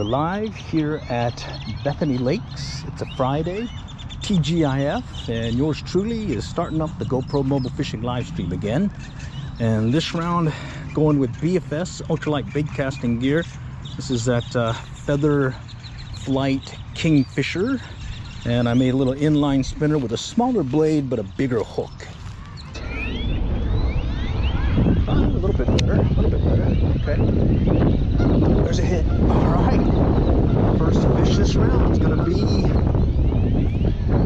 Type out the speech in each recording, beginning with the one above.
are live here at Bethany Lakes. It's a Friday, TGIF, and yours truly is starting up the GoPro mobile fishing live stream again. And this round, going with BFS ultralight baitcasting gear. This is that Feather Flight Kingfisher, and I made a little inline spinner with a smaller blade but a bigger hook. A little bit better, a little bit better. Okay. There's a hit. All right. First fish this round is gonna be,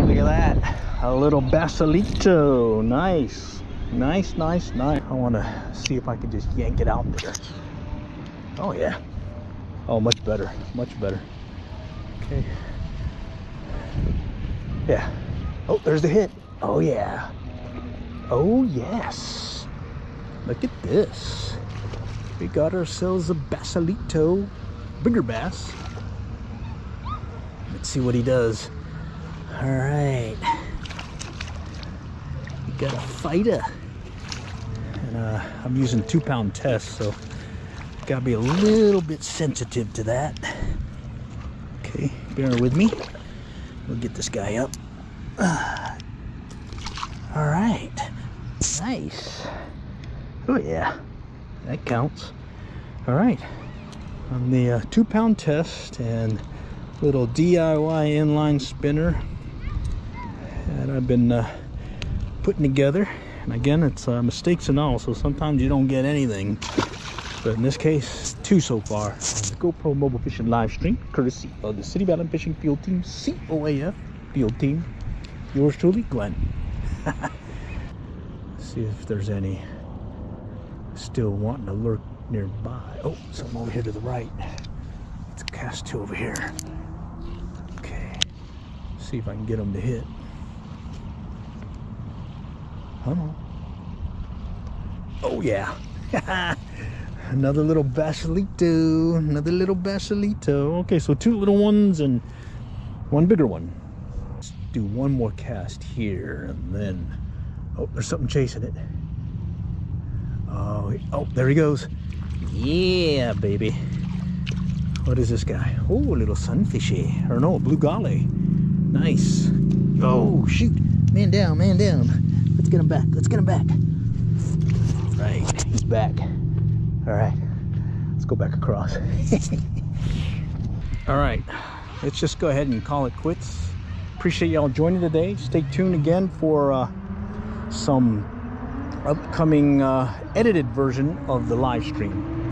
look at that, a little basalito. Nice, nice, nice, nice. I want to see if I can just yank it out there. Oh yeah. Oh, much better, much better. Okay. Yeah. Oh, there's the hit. Oh yeah. Oh yes. Look at this. We got ourselves a basalito, bigger bass. Let's see what he does. All right. We got a fighter. And I'm using 2-pound test, so gotta be a little bit sensitive to that. Okay, bear with me. We'll get this guy up. All right. Nice. Oh yeah, that counts. All right, on the 2-pound test and little DIY inline spinner that I've been putting together. And again, it's mistakes and all, so sometimes you don't get anything. But in this case, 2 so far. The GoPro mobile fishing live stream, courtesy of the City Valley Fishing Field Team, COAF Field Team. Yours truly, Glenn. See if there's any still wanting to lurk nearby. Oh, something over here to the right. Let's cast 2 over here. Okay, see if I can get them to hit. Hold on. Oh yeah. Another little basalito. Another little basalito. Okay, so 2 little ones and 1 bigger one. Let's do 1 more cast here, and then, oh, there's something chasing it. Oh, there he goes. Yeah, baby. What is this guy? Oh, a little sunfishy. Or no, a blue golly. Nice. Oh, shoot. Man down, man down. Let's get him back. Let's get him back. Right, he's back. All right, let's go back across. All right, let's just go ahead and call it quits. Appreciate y'all joining today. Stay tuned again for some upcoming edited version of the live stream.